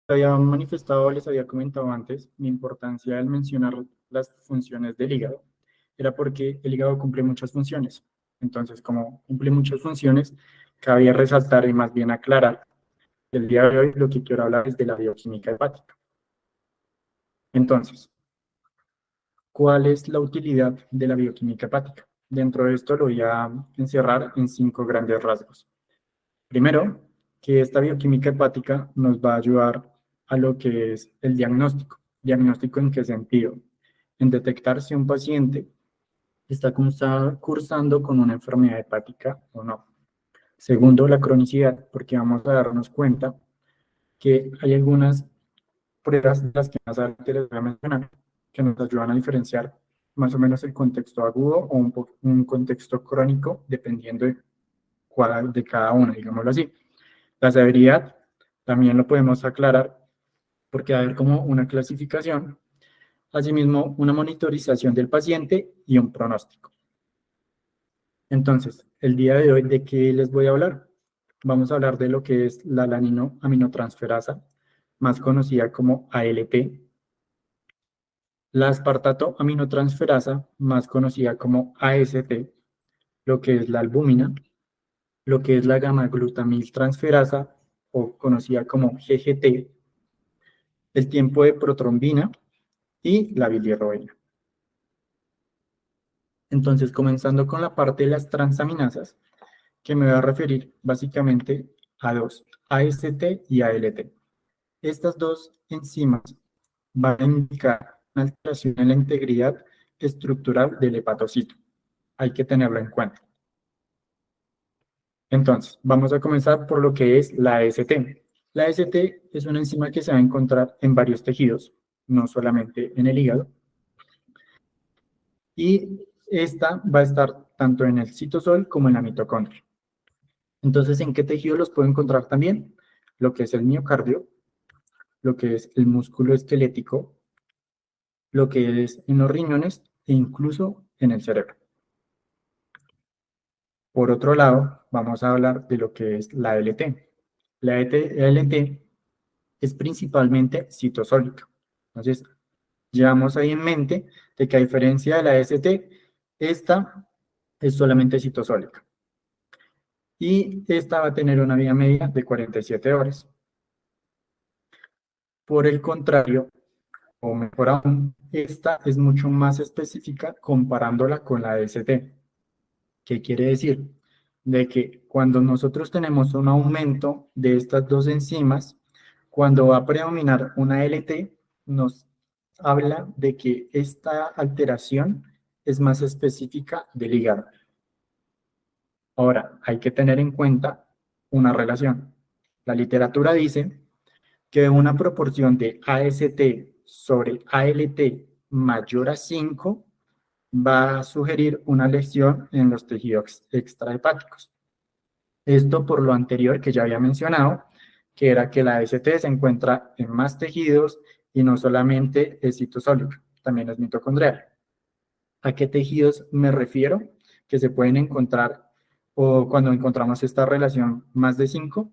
había manifestado, les había comentado antes, mi importancia al mencionar las funciones del hígado era porque el hígado cumple muchas funciones. Entonces, como cumple muchas funciones, cabía resaltar y más bien aclarar que el día de hoy lo que quiero hablar es de la bioquímica hepática. Entonces, ¿cuál es la utilidad de la bioquímica hepática? Dentro de esto lo voy a encerrar en 5 grandes rasgos. Primero, que esta bioquímica hepática nos va a ayudar a lo que es el diagnóstico. ¿Diagnóstico en qué sentido? En detectar si un paciente está cursando con una enfermedad hepática o no. Segundo, la cronicidad, porque vamos a darnos cuenta que hay algunas pruebas de las que más adelante les voy a mencionar que nos ayudan a diferenciar más o menos el contexto agudo o un contexto crónico dependiendo de cada una, digámoslo así. La severidad también lo podemos aclarar porque va a haber como una clasificación, asimismo una monitorización del paciente y un pronóstico. Entonces, el día de hoy, ¿de qué les voy a hablar? Vamos a hablar de lo que es la alanino-aminotransferasa, más conocida como ALT, la aspartato aminotransferasa, más conocida como AST, lo que es la albúmina, lo que es la gamma-glutamiltransferasa, o conocida como GGT, el tiempo de protrombina y la bilirrubina. Entonces, comenzando con la parte de las transaminasas, que me voy a referir básicamente a dos, AST y ALT. Estas dos enzimas van a indicar una alteración en la integridad estructural del hepatocito. Hay que tenerlo en cuenta. Entonces, vamos a comenzar por lo que es la AST. La AST es una enzima que se va a encontrar en varios tejidos, no solamente en el hígado, y esta va a estar tanto en el citosol como en la mitocondria. Entonces, ¿en qué tejido los puedo encontrar también? Lo que es el miocardio, lo que es el músculo esquelético, lo que es en los riñones e incluso en el cerebro. Por otro lado, vamos a hablar de lo que es la LT. La LT es principalmente citosólica. Entonces, llevamos ahí en mente de que a diferencia de la ST, esta es solamente citosólica. Y esta va a tener una vida media de 47 horas. Por el contrario, o mejor aún, esta es mucho más específica comparándola con la ST. ¿Qué quiere decir? De que cuando nosotros tenemos un aumento de estas dos enzimas, cuando va a predominar una LT, nos habla de que esta alteración es más específica del hígado. Ahora, hay que tener en cuenta una relación. La literatura dice que una proporción de AST sobre ALT mayor a 5 va a sugerir una lesión en los tejidos extrahepáticos. Esto por lo anterior que ya había mencionado, que era que la AST se encuentra en más tejidos y no solamente es citosólica, también es mitocondrial. ¿A qué tejidos me refiero? Que se pueden encontrar o cuando encontramos esta relación más de 5.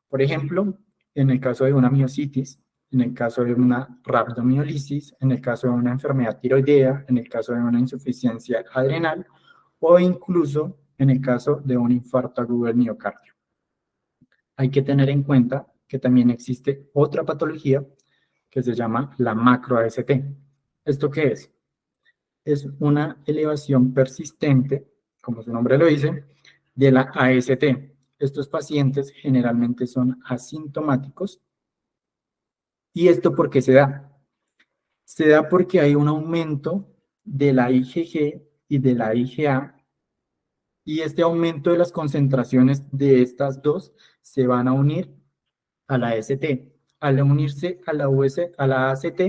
Por ejemplo, en el caso de una miositis, en el caso de una rhabdomiolisis, en el caso de una enfermedad tiroidea, en el caso de una insuficiencia adrenal o incluso en el caso de un infarto agudo del miocardio. Hay que tener en cuenta que también existe otra patología que se llama la macro-AST. ¿Esto qué es? Es una elevación persistente, como su nombre lo dice, de la AST. Estos pacientes generalmente son asintomáticos. ¿Y esto por qué se da? Se da porque hay un aumento de la IgG y de la IgA, y este aumento de las concentraciones de estas dos se van a unir a la ST. Al unirse a la ACT,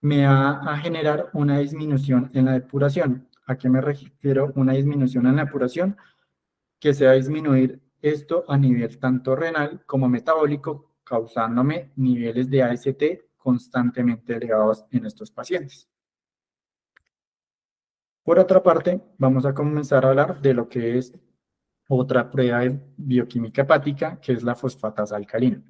me va a generar una disminución en la depuración. ¿A qué me refiero una disminución en la depuración? Que se va a disminuir esto a nivel tanto renal como metabólico, causándome niveles de AST constantemente elevados en estos pacientes. Por otra parte, vamos a comenzar a hablar de lo que es otra prueba de bioquímica hepática, que es la fosfatasa alcalina.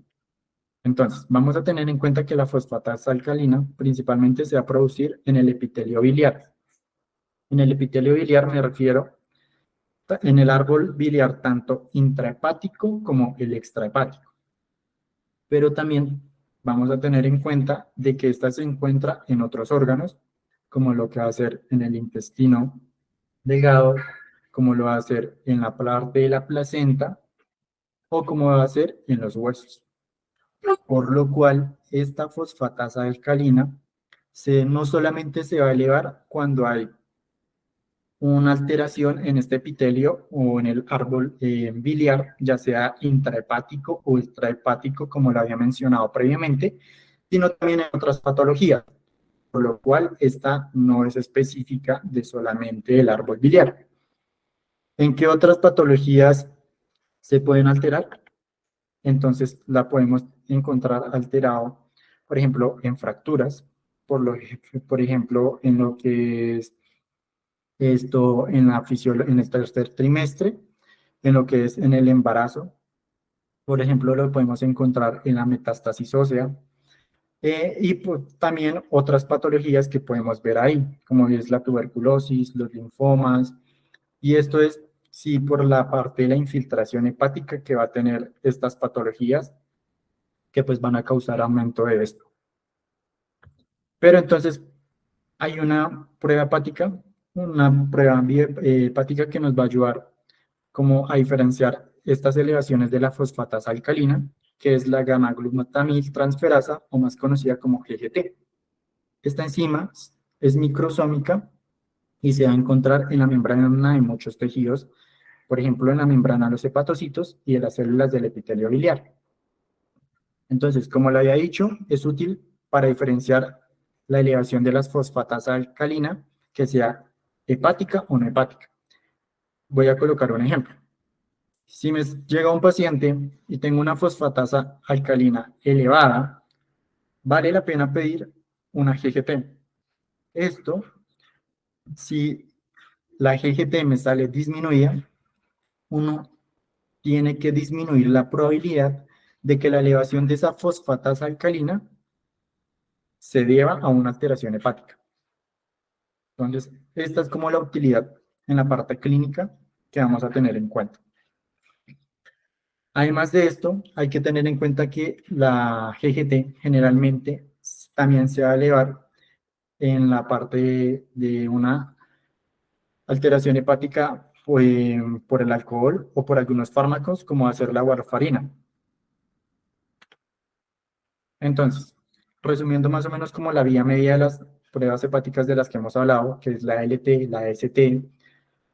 Entonces, vamos a tener en cuenta que la fosfatasa alcalina principalmente se va a producir en el epitelio biliar. En el epitelio biliar me refiero en el árbol biliar tanto intrahepático como el extrahepático. Pero también vamos a tener en cuenta de que esta se encuentra en otros órganos, como lo que va a ser en el intestino delgado, como lo va a hacer en la parte de la placenta o como va a ser en los huesos. Por lo cual, esta fosfatasa alcalina no solamente se va a elevar cuando hay una alteración en este epitelio o en el árbol biliar, ya sea intrahepático o extrahepático, como lo había mencionado previamente, sino también en otras patologías, por lo cual esta no es específica de solamente el árbol biliar. ¿En qué otras patologías se pueden alterar? Entonces la podemos encontrar alterado, por ejemplo, en fracturas, por ejemplo, en lo que es esto en el tercer trimestre, en lo que es en el embarazo. Por ejemplo, lo podemos encontrar en la metástasis ósea. Y pues, también otras patologías que podemos ver ahí, como es la tuberculosis, los linfomas, y esto es sí por la parte de la infiltración hepática que va a tener estas patologías que pues van a causar aumento de esto. Pero entonces hay una prueba hepática que nos va a ayudar como a diferenciar estas elevaciones de la fosfatasa alcalina, que es la gamma-glutamil transferasa o más conocida como GGT. Esta enzima es microsómica y se va a encontrar en la membrana de muchos tejidos, por ejemplo, en la membrana de los hepatocitos y de las células del epitelio biliar. Entonces, como lo había dicho, es útil para diferenciar la elevación de las fosfatasa alcalina, que sea hepática o no hepática. Voy a colocar un ejemplo. Si me llega un paciente y tengo una fosfatasa alcalina elevada, vale la pena pedir una GGT. Esto, si la GGT me sale disminuida, uno tiene que disminuir la probabilidad de que la elevación de esa fosfatasa alcalina se deba a una alteración hepática. Entonces, esta es como la utilidad en la parte clínica que vamos a tener en cuenta. Además de esto, hay que tener en cuenta que la GGT generalmente también se va a elevar en la parte de una alteración hepática por el alcohol o por algunos fármacos, como va a ser la warfarina. Entonces, resumiendo más o menos como la vía media de las pruebas hepáticas de las que hemos hablado, que es la LT, la ST,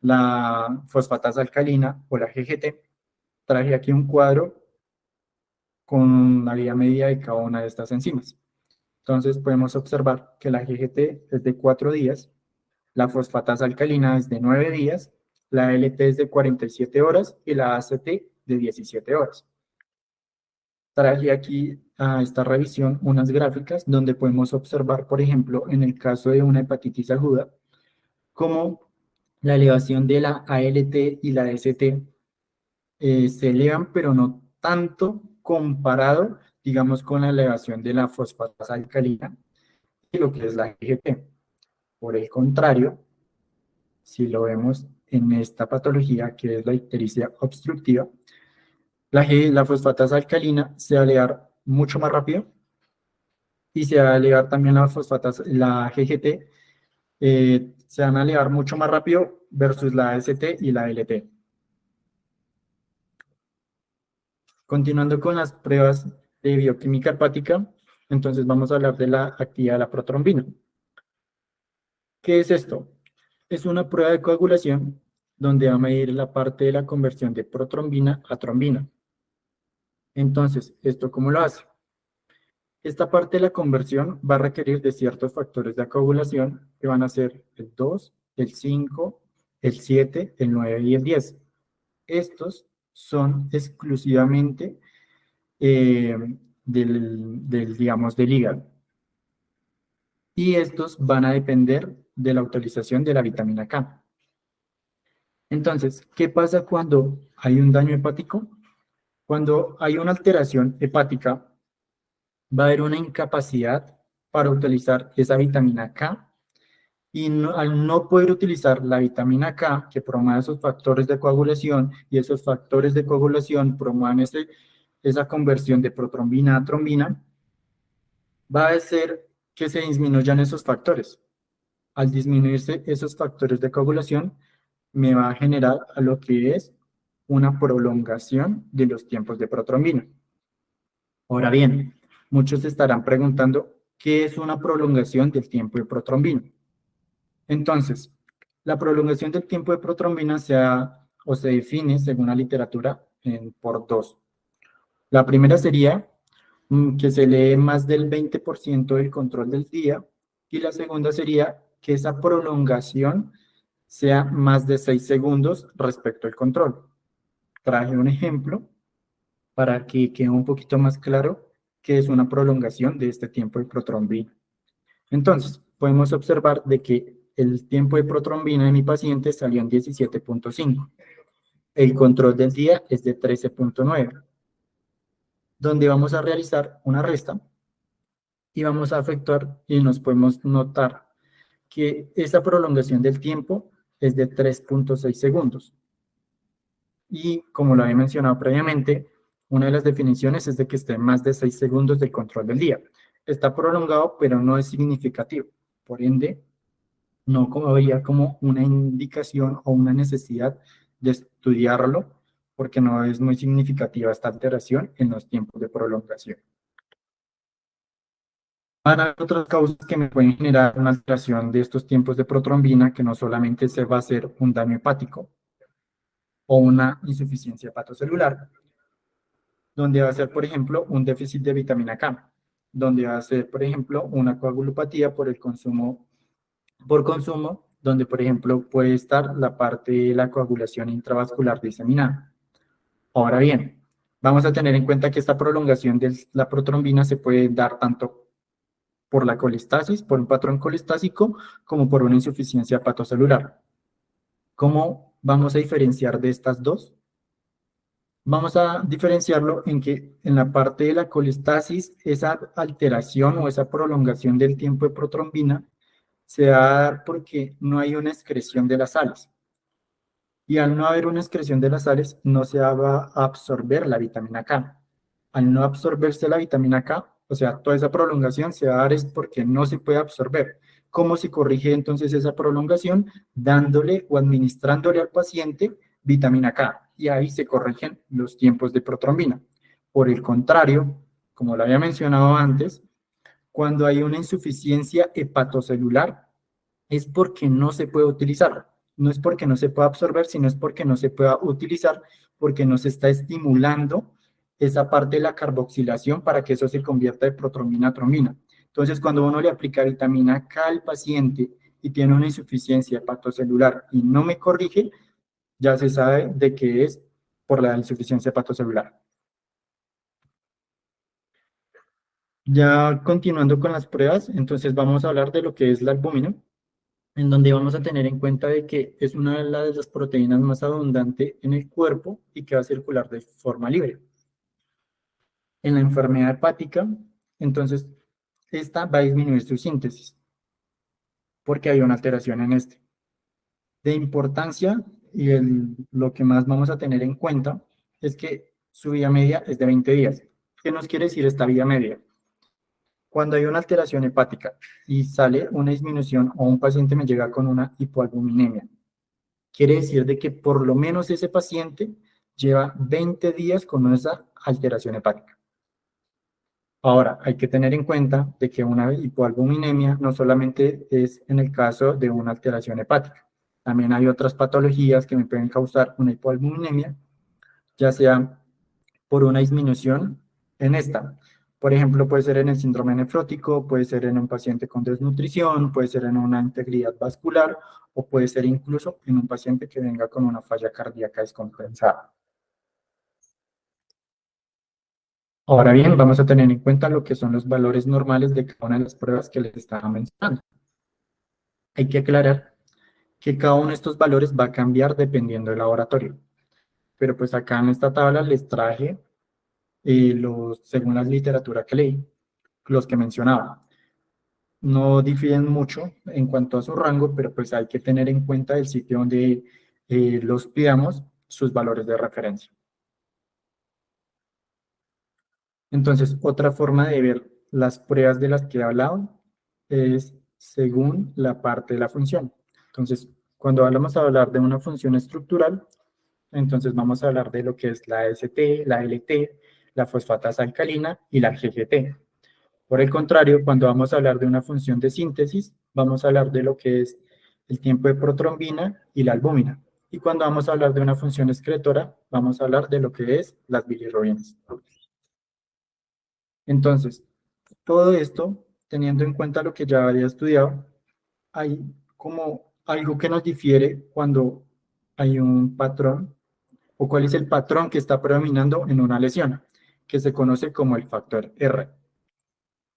la fosfatasa alcalina o la GGT, traje aquí un cuadro con la vía media de cada una de estas enzimas. Entonces podemos observar que la GGT es de 4 días, la fosfatasa alcalina es de 9 días, la LT es de 47 horas y la ACT de 17 horas. Traje aquí a esta revisión unas gráficas donde podemos observar, por ejemplo, en el caso de una hepatitis aguda, cómo la elevación de la ALT y la ST se elevan, pero no tanto comparado, digamos, con la elevación de la fosfatasa alcalina y lo que es la GGT. Por el contrario, si lo vemos en esta patología, que es la ictericia obstructiva, la fosfatasa alcalina se va a elevar mucho más rápido y se va a elevar también la GGT, se van a elevar mucho más rápido versus la ST y la LT. Continuando con las pruebas de bioquímica hepática, entonces vamos a hablar de la actividad de la protrombina. ¿Qué es esto? Es una prueba de coagulación donde va a medir la parte de la conversión de protrombina a trombina. Entonces, ¿esto cómo lo hace? Esta parte de la conversión va a requerir de ciertos factores de coagulación que van a ser el 2, el 5, el 7, el 9 y el 10. Estos son exclusivamente digamos, del hígado. Y estos van a depender de la utilización de la vitamina K. Entonces, ¿qué pasa cuando hay un daño hepático? Cuando hay una alteración hepática, va a haber una incapacidad para utilizar esa vitamina K y al no poder utilizar la vitamina K que promueve esos factores de coagulación y esos factores de coagulación promueven esa conversión de protrombina a trombina, va a hacer que se disminuyan esos factores. Al disminuirse esos factores de coagulación, me va a generar a lo que es una prolongación de los tiempos de protrombina. Ahora bien, muchos se estarán preguntando, ¿qué es una prolongación del tiempo de protrombina? Entonces, la prolongación del tiempo de protrombina se define, según la literatura, por dos. La primera sería que se lee más del 20% del control del día, y la segunda sería que esa prolongación sea más de 6 segundos respecto al control. Traje un ejemplo para que quede un poquito más claro qué es una prolongación de este tiempo de protrombina. Entonces, podemos observar de que el tiempo de protrombina de mi paciente salió en 17.5. El control del día es de 13.9, donde vamos a realizar una resta y vamos a efectuar y nos podemos notar que esa prolongación del tiempo es de 3.6 segundos. Y como lo había mencionado previamente, una de las definiciones es de que esté más de 6 segundos del control del día. Está prolongado, pero no es significativo. Por ende, no habría como una indicación o una necesidad de estudiarlo, porque no es muy significativa esta alteración en los tiempos de prolongación. Van a haber otras causas que me pueden generar una alteración de estos tiempos de protrombina, que no solamente se va a hacer un daño hepático o una insuficiencia hepatocelular, donde va a ser, por ejemplo, un déficit de vitamina K, donde va a ser, por ejemplo, una coagulopatía por consumo, donde, por ejemplo, puede estar la parte de la coagulación intravascular diseminada. Ahora bien, vamos a tener en cuenta que esta prolongación de la protrombina se puede dar tanto por la colestasis, por un patrón colestásico, como por una insuficiencia hepatocelular. ¿Cómo vamos a diferenciar de estas dos? Vamos a diferenciarlo en que en la parte de la colestasis, esa alteración o esa prolongación del tiempo de protrombina se va a dar porque no hay una excreción de las sales. Y al no haber una excreción de las sales, no se va a absorber la vitamina K. Al no absorberse la vitamina K, o sea, toda esa prolongación se va a dar es porque no se puede absorber. ¿Cómo se corrige entonces esa prolongación? Dándole o administrándole al paciente vitamina K. Y ahí se corrigen los tiempos de protrombina. Por el contrario, como lo había mencionado antes, cuando hay una insuficiencia hepatocelular, es porque no se puede utilizar. No es porque no se pueda absorber, sino es porque no se pueda utilizar, porque no se está estimulando esa parte de la carboxilación para que eso se convierta de protrombina a trombina. Entonces, cuando uno le aplica vitamina K al paciente y tiene una insuficiencia hepatocelular y no me corrige, ya se sabe de que es por la insuficiencia hepatocelular. Ya continuando con las pruebas, entonces vamos a hablar de lo que es la albúmina, en donde vamos a tener en cuenta de que es una de las proteínas más abundantes en el cuerpo y que va a circular de forma libre. En la enfermedad hepática, entonces, esta va a disminuir su síntesis, porque hay una alteración en este. De importancia, y lo que más vamos a tener en cuenta, es que su vida media es de 20 días. ¿Qué nos quiere decir esta vida media? Cuando hay una alteración hepática y sale una disminución o un paciente me llega con una hipoalbuminemia, quiere decir de que por lo menos ese paciente lleva 20 días con esa alteración hepática. Ahora, hay que tener en cuenta de que una hipoalbuminemia no solamente es en el caso de una alteración hepática. También hay otras patologías que me pueden causar una hipoalbuminemia, ya sea por una disminución en esta. Por ejemplo, puede ser en el síndrome nefrótico, puede ser en un paciente con desnutrición, puede ser en una integridad vascular o puede ser incluso en un paciente que venga con una falla cardíaca descompensada. Ahora bien, vamos a tener en cuenta lo que son los valores normales de cada una de las pruebas que les estaba mencionando. Hay que aclarar que cada uno de estos valores va a cambiar dependiendo del laboratorio. Pero pues acá en esta tabla les traje según la literatura que leí, los que mencionaba. No difieren mucho en cuanto a su rango, pero pues hay que tener en cuenta el sitio donde los pidamos, sus valores de referencia. Entonces, otra forma de ver las pruebas de las que he hablado es según la parte de la función. Entonces, cuando vamos a hablar de una función estructural, entonces vamos a hablar de lo que es la ST, la LT, la fosfatasa alcalina y la GGT. Por el contrario, cuando vamos a hablar de una función de síntesis, vamos a hablar de lo que es el tiempo de protrombina y la albúmina. Y cuando vamos a hablar de una función excretora, vamos a hablar de lo que es las bilirrubinas. Entonces, todo esto, teniendo en cuenta lo que ya había estudiado, hay como algo que nos difiere cuando hay un patrón, o cuál es el patrón que está predominando en una lesión, que se conoce como el factor R.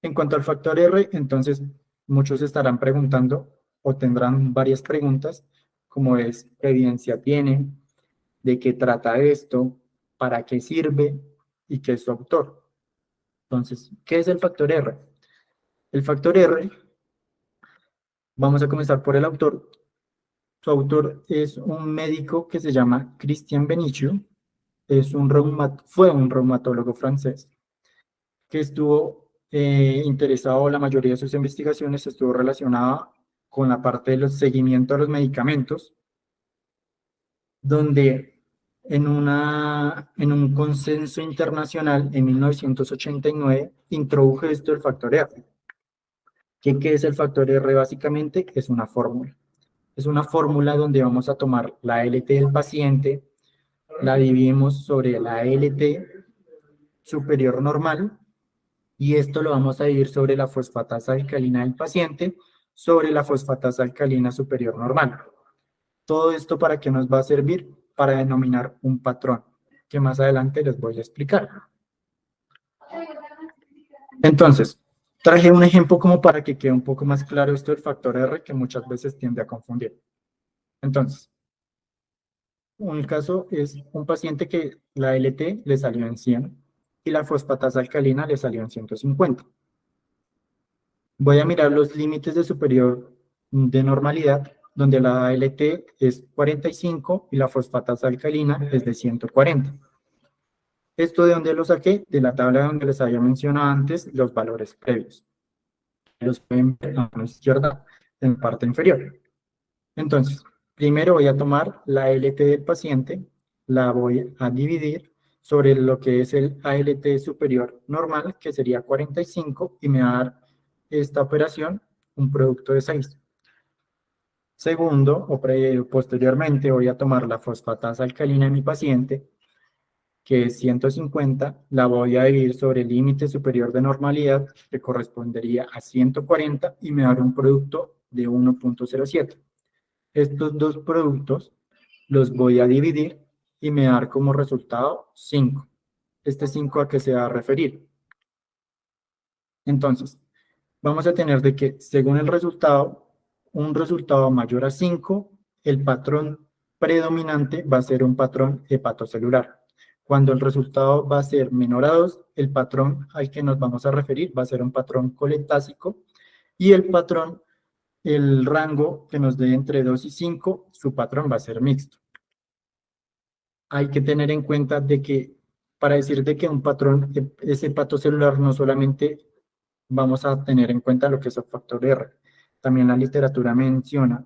En cuanto al factor R, entonces muchos estarán preguntando o tendrán varias preguntas, como es, ¿qué evidencia tiene? ¿De qué trata esto? ¿Para qué sirve? ¿Y qué es su autor? Entonces, ¿qué es el factor R? El factor R, vamos a comenzar por el autor. Su autor es un médico que se llama Christian Benicio, fue un reumatólogo francés que estuvo interesado, la mayoría de sus investigaciones estuvo relacionada con la parte de los seguimientos a los medicamentos, donde en un consenso internacional en 1989 introdujo esto el factor R. ¿Qué es el factor R básicamente? Es una fórmula. Es una fórmula donde vamos a tomar la LT del paciente, la dividimos sobre la LT superior normal, y esto lo vamos a dividir sobre la fosfatasa alcalina del paciente sobre la fosfatasa alcalina superior normal. Todo esto, ¿para qué nos va a servir? Para denominar un patrón, que más adelante les voy a explicar. Entonces, traje un ejemplo como para que quede un poco más claro esto del factor R, que muchas veces tiende a confundir. Entonces, un caso es un paciente que la LT le salió en 100 y la fosfatasa alcalina le salió en 150. Voy a mirar los límites de superior de normalidad, donde la LT es 45 y la fosfatasa alcalina es de 140. ¿Esto de dónde lo saqué? De la tabla donde les había mencionado antes los valores previos. Los pueden ver a la mano izquierda en la parte inferior. Entonces, primero voy a tomar la LT del paciente, la voy a dividir sobre lo que es el ALT superior normal, que sería 45, y me va a dar esta operación un producto de 6. Segundo, posteriormente voy a tomar la fosfatasa alcalina de mi paciente, que es 150, la voy a dividir sobre el límite superior de normalidad, que correspondería a 140, y me va a dar un producto de 1.07. Estos dos productos los voy a dividir y me va a dar como resultado 5. ¿Este 5 a qué se va a referir? Entonces, vamos a tener de que, según el resultado, un resultado mayor a 5, el patrón predominante va a ser un patrón hepatocelular. Cuando el resultado va a ser menor a 2, el patrón al que nos vamos a referir va a ser un patrón colectásico, y el rango que nos dé entre 2 y 5, su patrón va a ser mixto. Hay que tener en cuenta de que, para decir de que un patrón es hepatocelular, no solamente vamos a tener en cuenta lo que es el factor R. También la literatura menciona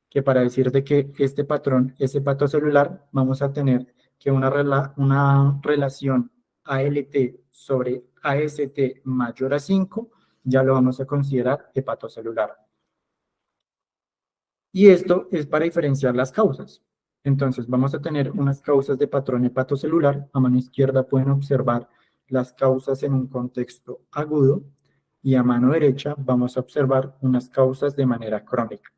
que para decir de que este patrón es hepatocelular, vamos a tener que una relación ALT sobre AST mayor a 5, ya lo vamos a considerar hepatocelular. Y esto es para diferenciar las causas. Entonces, vamos a tener unas causas de patrón hepatocelular. A mano izquierda pueden observar las causas en un contexto agudo, y a mano derecha vamos a observar unas causas de manera crónica.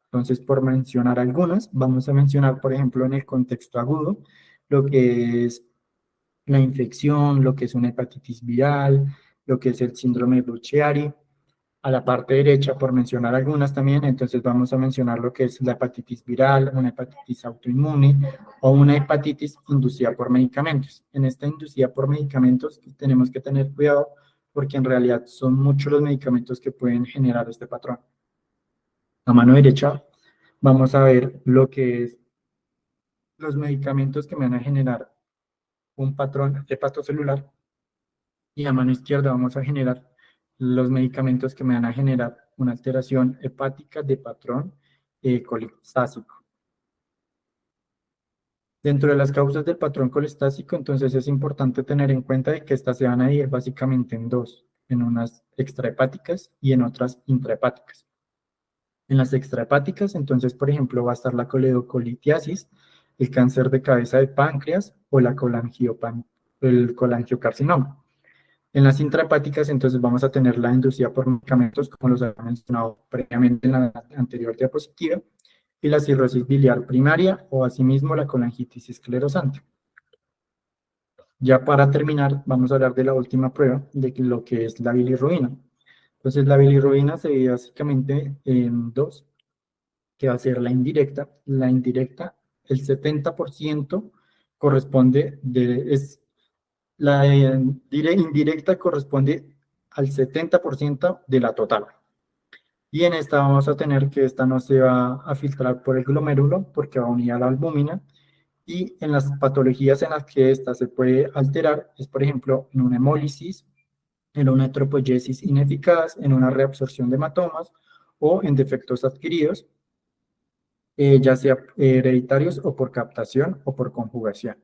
Entonces, por mencionar algunas, vamos a mencionar, por ejemplo, en el contexto agudo, lo que es la infección, lo que es una hepatitis viral, lo que es el síndrome de Buchiari. A la parte derecha, por mencionar algunas también, entonces vamos a mencionar lo que es la hepatitis viral, una hepatitis autoinmune o una hepatitis inducida por medicamentos. En esta inducida por medicamentos tenemos que tener cuidado porque en realidad son muchos los medicamentos que pueden generar este patrón. A mano derecha vamos a ver lo que es los medicamentos que me van a generar un patrón hepatocelular, y a mano izquierda vamos a generar los medicamentos que me van a generar una alteración hepática de patrón colistásico. Dentro de las causas del patrón colestásico, entonces es importante tener en cuenta de que estas se van a dividir básicamente en dos, en unas extrahepáticas y en otras intrahepáticas. En las extrahepáticas, entonces, por ejemplo, va a estar la coledocolitiasis, el cáncer de cabeza de páncreas o el colangiocarcinoma. En las intrahepáticas, entonces, vamos a tener la inducida por medicamentos, como los había mencionado previamente en la anterior diapositiva, y la cirrosis biliar primaria o asimismo la colangitis esclerosante. Ya para terminar, vamos a hablar de la última prueba, de lo que es la bilirrubina. Entonces, la bilirrubina se divide básicamente en dos, que va a ser la indirecta. La indirecta, el 70% la indirecta corresponde al 70% de la total. Y en esta vamos a tener que esta no se va a filtrar por el glomérulo porque va unida a la albúmina. Y en las patologías en las que esta se puede alterar es, por ejemplo, en una hemólisis, en una tropoyesis ineficaz, en una reabsorción de hematomas o en defectos adquiridos, ya sea hereditarios o por captación o por conjugación.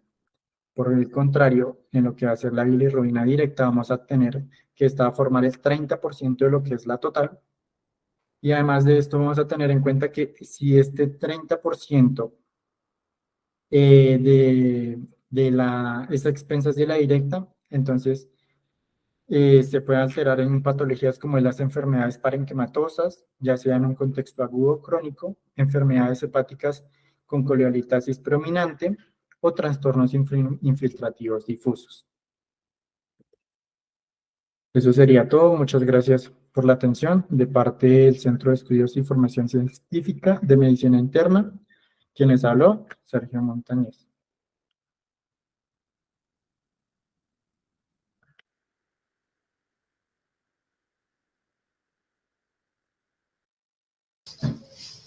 Por el contrario, en lo que va a ser la bilirrubina directa, vamos a tener que esta va a formar el 30% de lo que es la total. Y además de esto, vamos a tener en cuenta que si este 30% es a expensas de la directa, entonces se puede alterar en patologías como las enfermedades parenquimatosas, ya sea en un contexto agudo o crónico, enfermedades hepáticas con coleolitasis predominante o trastornos infiltrativos difusos. Eso sería todo. Muchas gracias por la atención de parte del Centro de Estudios e Información Científica de Medicina Interna. Quienes habló, Sergio Montañez.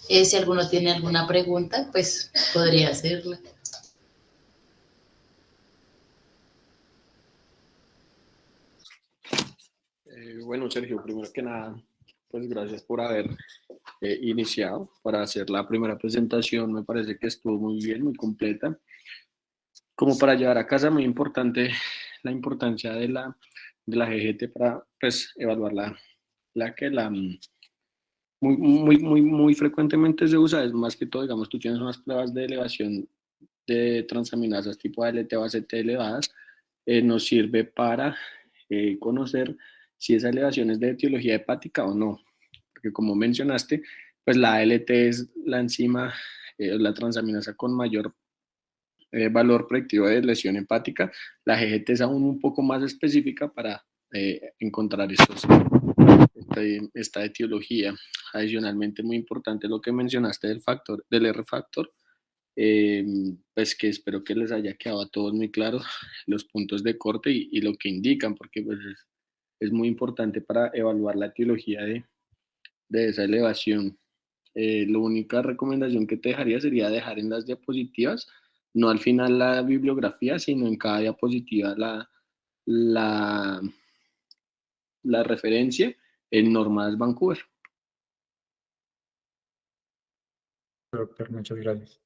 Si alguno tiene alguna pregunta, pues podría hacerla. Bueno, Sergio, primero que nada, pues gracias por haber iniciado para hacer la primera presentación. Me parece que estuvo muy bien, muy completa. Como para llevar a casa, muy importante la importancia de la GGT para pues, evaluar muy frecuentemente se usa. Es más que todo, digamos, tú tienes unas pruebas de elevación de transaminasas tipo ALT o ACT elevadas, nos sirve para conocer si esa elevación es de etiología hepática o no, porque como mencionaste, pues la ALT es la enzima, la transaminasa con mayor valor predictivo de lesión hepática. La GGT es aún un poco más específica para encontrar esta etiología. Adicionalmente, muy importante lo que mencionaste del R-factor, pues que espero que les haya quedado a todos muy claro los puntos de corte y lo que indican, porque pues es muy importante para evaluar la etiología de esa elevación. La única recomendación que te dejaría sería dejar en las diapositivas, no al final la bibliografía, sino en cada diapositiva la, la referencia en normas Vancouver. Doctor, muchas gracias.